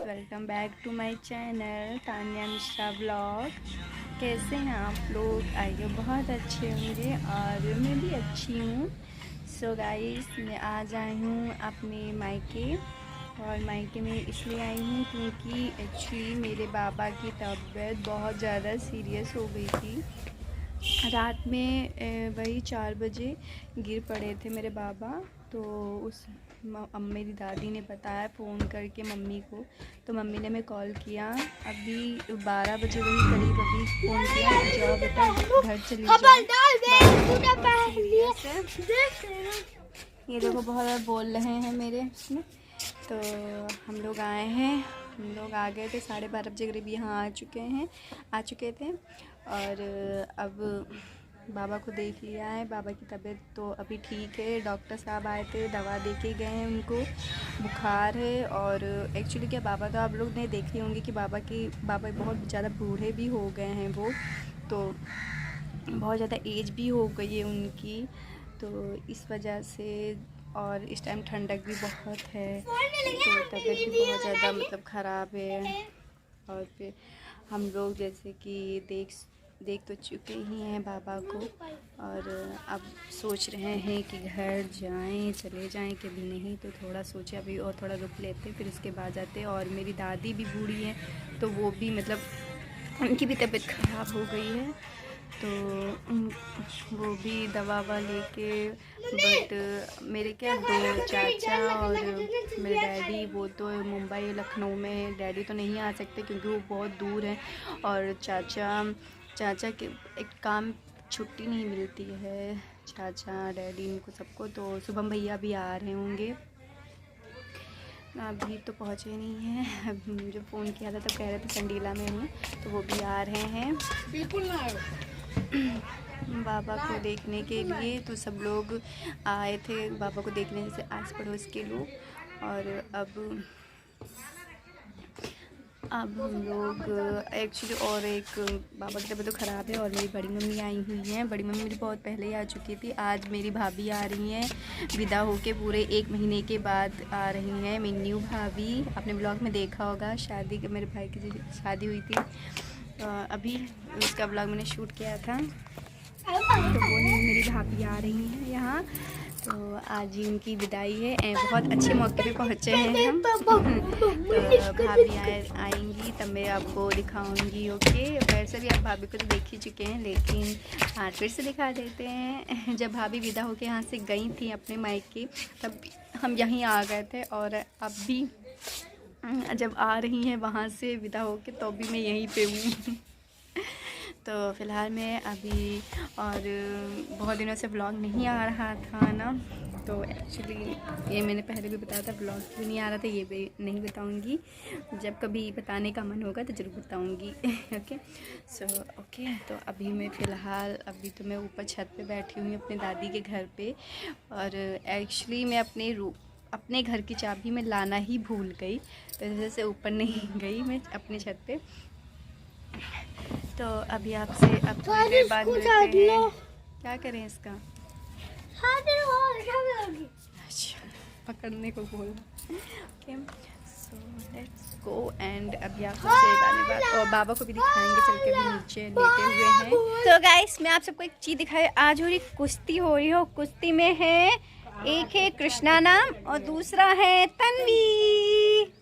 Welcome back to my channel Tania Mishra blog. कैसे हैं आप लोग? आइए बहुत अच्छे होंगे और मैं भी अच्छी हूँ। सो गाइस, मैं आज आई हूँ अपने मायके, और मायके में इसलिए आई हूँ क्योंकि एक्चुअली मेरे बाबा की तबीयत बहुत ज़्यादा सीरियस हो गई थी। रात में वही 4 बजे गिर पड़े थे मेरे बाबा। तो उस मेरी दादी ने बताया फ़ोन करके मम्मी को, तो मम्मी ने मैं कॉल किया अभी 12 बजे वही करीब अभी फ़ोन किया, जाओ बेटा घर चली जाओ, ये देखो बहुत ज़्यादा बोल रहे हैं मेरे उसमें। तो हम लोग आए हैं, हम लोग आ गए थे 12:30 बजे करीब यहाँ आ चुके थे। और अब बाबा को देख लिया है। बाबा की तबीयत तो अभी ठीक है। डॉक्टर साहब आए थे, दवा दे के गए हैं, उनको बुखार है। और एक्चुअली क्या, बाबा तो आप लोग ने देखे होंगे कि बाबा बहुत ज़्यादा बूढ़े भी हो गए हैं वो, तो बहुत ज़्यादा एज भी हो गई है उनकी, तो इस वजह से। और इस टाइम ठंडक भी बहुत है, तो तबीयत भी बहुत ज़्यादा मतलब ख़राब है। और फिर हम लोग जैसे कि देख तो चुके ही हैं बाबा को, और अब सोच रहे हैं कि घर चले जाएं कभी, नहीं तो थोड़ा सोचे अभी और थोड़ा रुक लेते, फिर उसके बाद जाते। और मेरी दादी भी बूढ़ी है, तो वो भी मतलब उनकी भी तबीयत ख़राब हो गई है, तो वो भी दवा लेके। बट मेरे क्या 2 चाचा और मेरे डैडी, वो तो मुंबई लखनऊ में, डैडी तो नहीं आ सकते क्योंकि वो बहुत दूर है। और चाचा के एक काम छुट्टी नहीं मिलती है, चाचा डैडी इनको सबको। तो शुभम भैया भी आ रहे होंगे, अभी तो पहुँचे नहीं हैं। अभी जो फ़ोन किया था तब कह रहे थे संडीला में हूँ, तो वो भी आ रहे हैं बिल्कुल ना बाबा को देखने के लिए। तो सब लोग आए थे बाबा को देखने, जैसे आस पड़ोस के लोग। और अब हम लोग एक्चुअली, और एक बाबा की तबीयत तो ख़राब है, और मेरी बड़ी मम्मी आई हुई हैं। बड़ी मम्मी मेरी बहुत पहले ही आ चुकी थी, आज मेरी भाभी आ रही हैं, विदा होके पूरे 1 महीने के बाद आ रही हैं। मेरी न्यू भाभी, आपने ब्लॉग में देखा होगा, मेरे भाई की शादी हुई थी, अभी उसका ब्लॉग मैंने शूट किया था, तो वही मेरी भाभी आ रही हैं यहाँ। तो आज ही उनकी विदाई है, बहुत अच्छे मौके पे पहुँचे हैं हम। तो भाभी आएंगी तब मैं आपको दिखाऊंगी। ओके, वैसे भी आप भाभी को तो देख ही चुके हैं, लेकिन आज फिर से दिखा देते हैं। जब भाभी विदा होके यहाँ से गई थी अपने मायके, तब हम यहीं आ गए थे, और अब भी जब आ रही हैं वहाँ से विदा होके, तो भी मैं यहीं पे हूँ। तो फ़िलहाल मैं अभी, और बहुत दिनों से ब्लॉग नहीं आ रहा था ना, तो एक्चुअली ये मैंने पहले भी बताया था, ब्लॉग क्यों नहीं आ रहा था ये भी नहीं बताऊंगी, जब कभी बताने का मन होगा तो ज़रूर बताऊंगी। Okay, so okay. तो अभी मैं फ़िलहाल, अभी तो मैं ऊपर छत पे बैठी हुई हूँ अपने दादी के घर पे। और एक्चुअली मैं अपने घर की चाबी में लाना ही भूल गई, तो जैसे ऊपर नहीं गई मैं अपने छत पे। तो अभी आपसे अब थोड़ी देर बाद मिलते हैं। क्या करें इसका? अच्छा, पकड़ने को बोला। Okay, so let's go. And अभी आप सबसे बात, और बाबा को भी दिखाएंगे, चल के भी नीचे लेटे हुए हैं। तो गाइस, मैं आप सबको एक चीज़ दिखाई, आज हो रही कुश्ती, हो रही हो, कुश्ती में है, एक है कृष्णा नाम और दूसरा है तन्वी।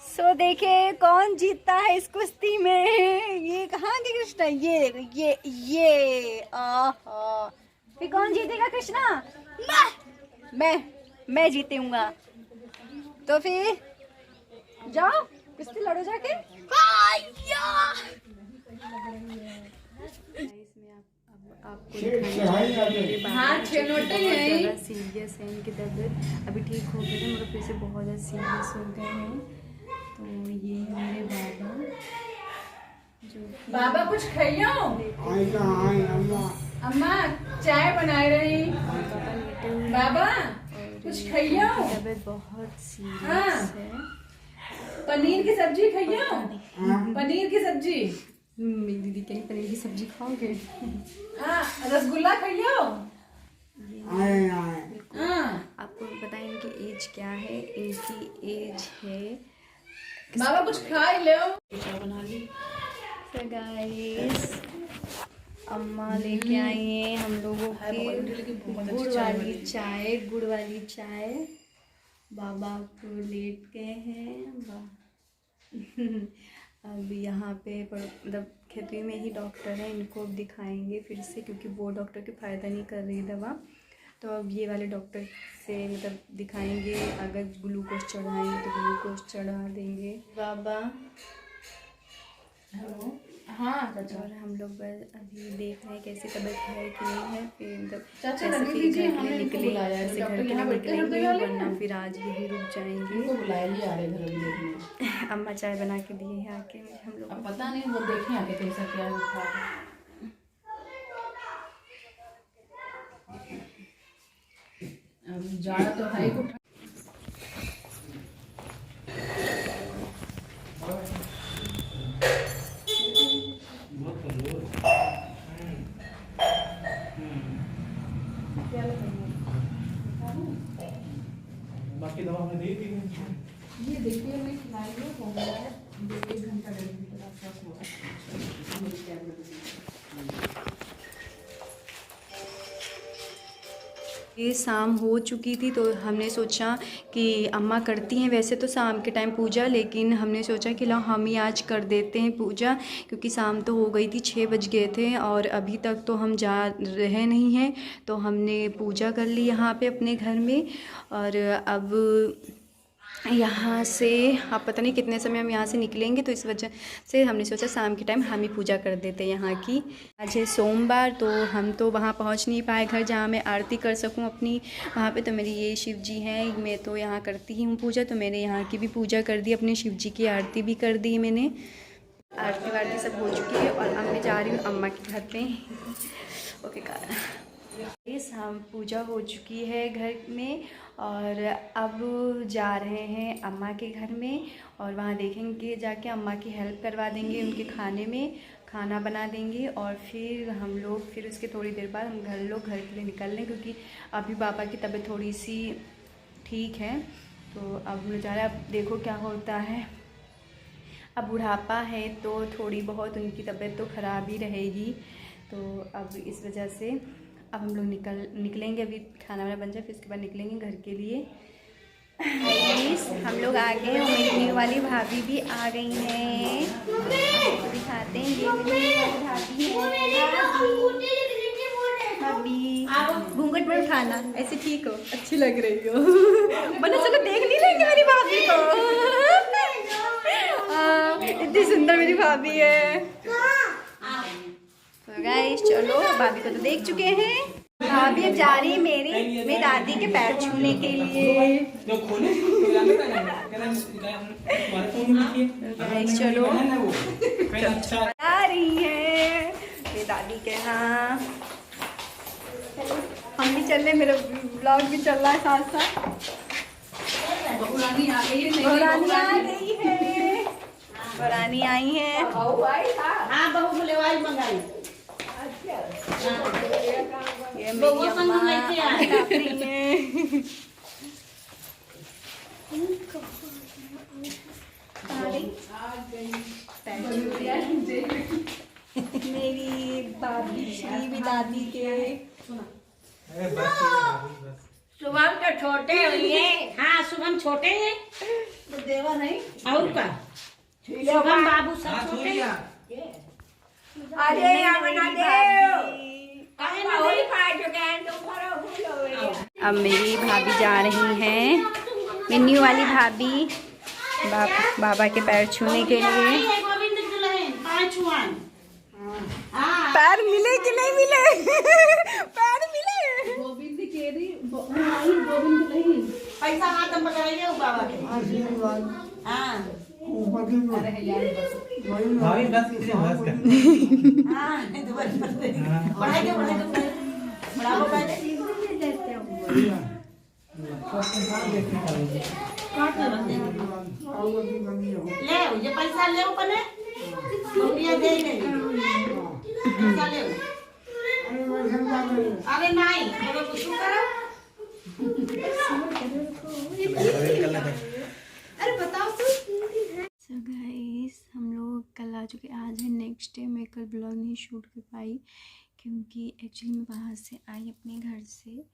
सो देखे कौन जीतता है इस कुश्ती में। ये कहाँ के कृष्णा, ये देखो, ये आहा, फिर कौन जीतेगा? कृष्णा? मैं जीतूंगा। तो फिर जाओ कुश्ती लड़ो जाके। आपको सीरियस है, इनकी तबीयत अभी ठीक हो गई है, मगर फिर से बहुत ज़्यादा सीरियस हो गए हैं। तो ये मेरे बाबा, जो बाबा कुछ खाइयो, अम्मा चाय बना रही, बाबा कुछ खाइयो, तबीयत बहुत सीरियस है। पनीर की सब्जी खाइयो, पनीर की सब्जी। मेरी दीदी कहीं पनीर की सब्जी खाओगे? हाँ, रसगुल्ला खाइयो। आपको बताएं इनकी एज क्या है? इनकी एज है बाबा कुछ खा ही ले बना ली। तो गाइस अम्मा लेके आई हैं हम लोगों की गुड़ वाली चाय। बाबा को लेट गए हैं। अब यहाँ पे मतलब खेती में ही डॉक्टर है, इनको अब दिखाएंगे फिर से, क्योंकि वो डॉक्टर की फ़ायदा नहीं कर रही दवा। तो अब ये वाले डॉक्टर से मतलब दिखाएंगे, अगर ग्लूकोज चढ़ाएंगे तो ग्लूकोज चढ़ा देंगे। बाबा हेलो। हाँ और हम लोग बस अभी देख रहे हैं कैसी तबीयत है कि नहीं है, फिर मतलब चाचा ऐसे रवि जी फिर घर के हमने लिए इनको बुलाया है, ऐसे डॉक्टर घर के लिए यहाँ बैठे हैं, निकलेंगे, वरना फिर आज यही रुक जाएंगे। इनको बुलाया ही आ रहे घर अभी देखने। अम्मा चाय बना के दिए हैं आके हम लोग। अब पता नहीं वो देखें आगे कैसा क्या था। अब जाड़ा तो है को बाकी दवा हमने दे दी। ये देखिए मैं खिलाई हूँ, हो गया है 1 घंटा 1.5 घंटे आसपास हुआ है। ये शाम हो चुकी थी तो हमने सोचा कि अम्मा करती हैं वैसे तो शाम के टाइम पूजा, लेकिन हमने सोचा कि लो हम ही आज कर देते हैं पूजा, क्योंकि शाम तो हो गई थी, 6 बज गए थे और अभी तक तो हम जा रहे नहीं हैं। तो हमने पूजा कर ली यहाँ पे अपने घर में। और अब यहाँ से आप पता नहीं कितने समय हम यहाँ से निकलेंगे, तो इस वजह से हमने सोचा शाम के टाइम हम ही पूजा कर देते हैं यहाँ की। आज है सोमवार, तो हम तो वहाँ पहुँच नहीं पाए घर जहाँ मैं आरती कर सकूँ अपनी वहाँ पे। तो मेरी ये शिव जी हैं, मैं तो यहाँ करती ही हूँ पूजा, तो मैंने यहाँ की भी पूजा कर दी, अपने शिव जी की आरती भी कर दी मैंने। आरती वारती सब हो चुकी है और अब मैं जा रही हूँ अम्मा के घर पे। ओके शाम पूजा हो चुकी है घर में और अब जा रहे हैं अम्मा के घर में और वहाँ देखेंगे जाके, अम्मा की हेल्प करवा देंगे उनके खाने में, खाना बना देंगे और फिर हम लोग फिर उसके थोड़ी देर बाद हम घर के लिए निकल लें, क्योंकि अभी पापा की तबीयत थोड़ी सी ठीक है। तो अब हम लोग जा रहे हैं, अब देखो क्या होता है। अब बुढ़ापा है तो थोड़ी बहुत उनकी तबीयत तो ख़राब ही रहेगी, तो अब इस वजह से अब हम लोग निकलेंगे। अभी खाना वाना बन जाए फिर उसके बाद निकलेंगे घर के लिए। हम लोग आ गए और मेरी न्यू वाली भाभी भी आ गई हैं, आपको दिखाते हैं। ये मेरी भाभी भाभी घूंघट में उठाना, ऐसे ठीक हो, अच्छी लग रही हो। बना चलो देख नहीं लेंगे मेरी भाभी को। इतनी सुंदर मेरी भाभी है। तो गाइस चलो, भाभी को तो देख चुके हैं, भाभी अब जा रही है मेरी दादी के पैर छूने के लिए। गाइस चलो आ रही है मेरी दादी के यहाँ, हम भी चल रहे, मेरा ब्लॉग भी चल रहा है साथ साथ। बहुरानी आ गई है, बहुरानी आ गई है, बहुरानी आई है। हाँ बहू बुलेवाई मंगाई। ये मेरी अम्मा मेरी भाभी श्री भी दादी के। शुभम तो छोटे हुए। हाँ शुभम छोटे हैं तो देवर नहीं और का शुभम बाबू सब छोटे हैं। अरे बना दे। अब मेरी भाभी जा रही हैं, मेन्यू वाली भाभी बाबा के पैर छूने के लिए। गोविंद दुल्हन पाँच छुआन। पैर मिले कि नहीं मिले? पैर मिले। गोविंद केरी गोविंद नहीं पैसा हाथ में पकड़ाइए बाबा के। हाँ भाभी बस किसी बस का। हाँ बढ़ाई दे बढ़ाओ पहले। ले ये पैसा ले अपने रुपया दे ले पैसा ले। अरे नहीं कुछ करो। अरे बताओ तो ब्लॉग नहीं शूट कर पाई क्योंकि एक्चुअली मैं बाहर से आई अपने घर से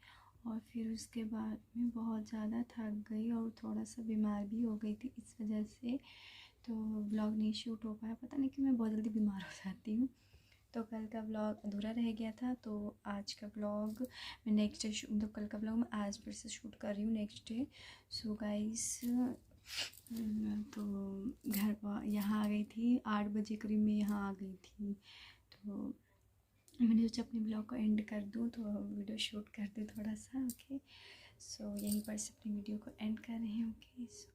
और फिर उसके बाद मैं बहुत ज़्यादा थक गई और थोड़ा सा बीमार भी हो गई थी, इस वजह से तो ब्लॉग नहीं शूट हो पाया। पता नहीं क्यों मैं बहुत जल्दी बीमार हो जाती हूँ, तो कल का ब्लॉग अधूरा रह गया था। तो आज का ब्लॉग मैं नेक्स्ट डे मतलब कल का ब्लॉग मैं आज फिर से शूट कर रही हूँ नेक्स्ट डे। सो गाइस तो घर यहाँ आ गई थी 8 बजे करीब मैं यहाँ आ गई थी, तो मैंने सोचा अपने ब्लॉग को एंड कर दूँ तो वीडियो शूट कर दूँ थोड़ा सा। ओके, सो यहीं पर से अपनी वीडियो को एंड कर रहे हैं। ओके।